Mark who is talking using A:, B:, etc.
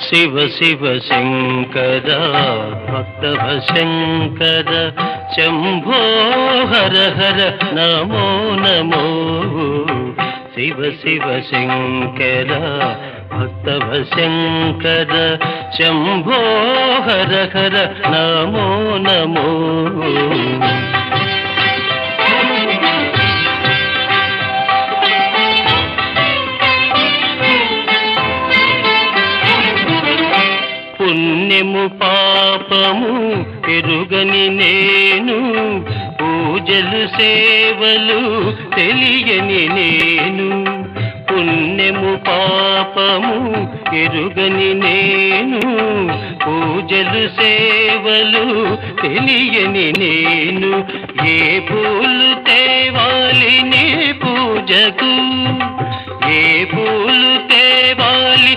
A: శివ శివ శంకర భక్తవ శంకర శంభో హర హర నమో నమో శివ శివ శంకర భక్తవ శంకర శంభో హర హర నమో నమో పుణ్యము పాపము ఎరుగని నేను పూజలు సేవలు తెలియని నేను పుణ్యము పాపము ఎరుగని నేను పూజలు సేవలు తెలియని నేను ఏ పూలు తేవాలి నీ పూజకు ఏ పూలు తేవాలి